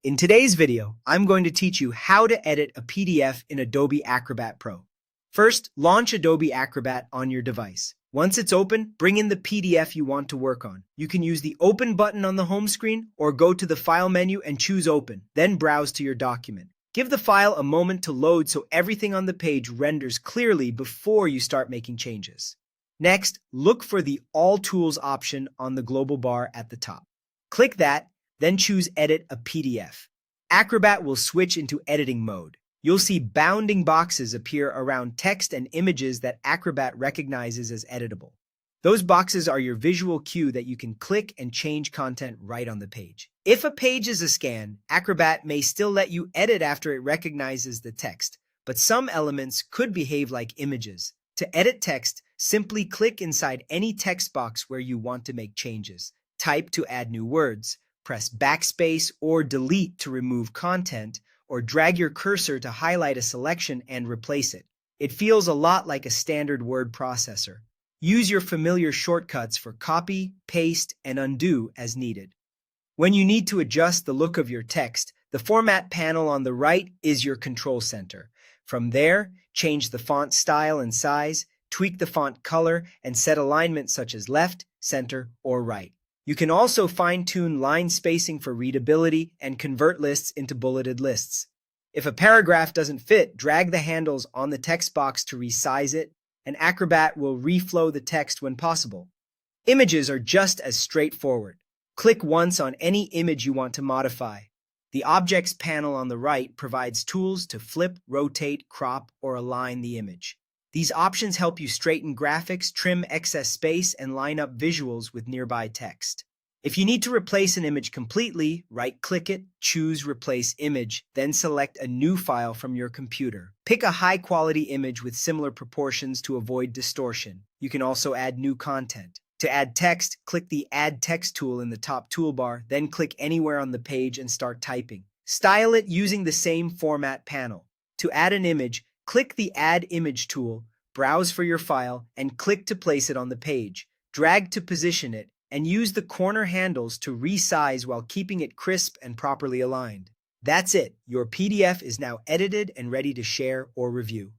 In today's video, I'm going to teach you how to edit a PDF in Adobe Acrobat Pro. First, launch Adobe Acrobat on your device. Once it's open, bring in the PDF you want to work on. You can use the Open button on the home screen or go to the File menu and choose Open, then browse to your document. Give the file a moment to load so everything on the page renders clearly before you start making changes. Next, look for the All Tools option on the global bar at the top. Click that, then choose Edit a PDF. Acrobat will switch into editing mode. You'll see bounding boxes appear around text and images that Acrobat recognizes as editable. Those boxes are your visual cue that you can click and change content right on the page. If a page is a scan, Acrobat may still let you edit after it recognizes the text, but some elements could behave like images. To edit text, simply click inside any text box where you want to make changes. Type to add new words, press backspace or delete to remove content, or drag your cursor to highlight a selection and replace it. It feels a lot like a standard word processor. Use your familiar shortcuts for copy, paste, and undo as needed. When you need to adjust the look of your text, the Format panel on the right is your control center. From there, change the font style and size, tweak the font color, and set alignment such as left, center, or right. You can also fine-tune line spacing for readability and convert lists into bulleted lists. If a paragraph doesn't fit, drag the handles on the text box to resize it, and Acrobat will reflow the text when possible. Images are just as straightforward. Click once on any image you want to modify. The Objects panel on the right provides tools to flip, rotate, crop, or align the image. These options help you straighten graphics, trim excess space, and line up visuals with nearby text. If you need to replace an image completely, right-click it, choose Replace Image, then select a new file from your computer. Pick a high-quality image with similar proportions to avoid distortion. You can also add new content. To add text, click the Add Text tool in the top toolbar, then click anywhere on the page and start typing. Style it using the same Format panel. To add an image, click the Add Image tool, browse for your file, and click to place it on the page. Drag to position it, and use the corner handles to resize while keeping it crisp and properly aligned. That's it. Your PDF is now edited and ready to share or review.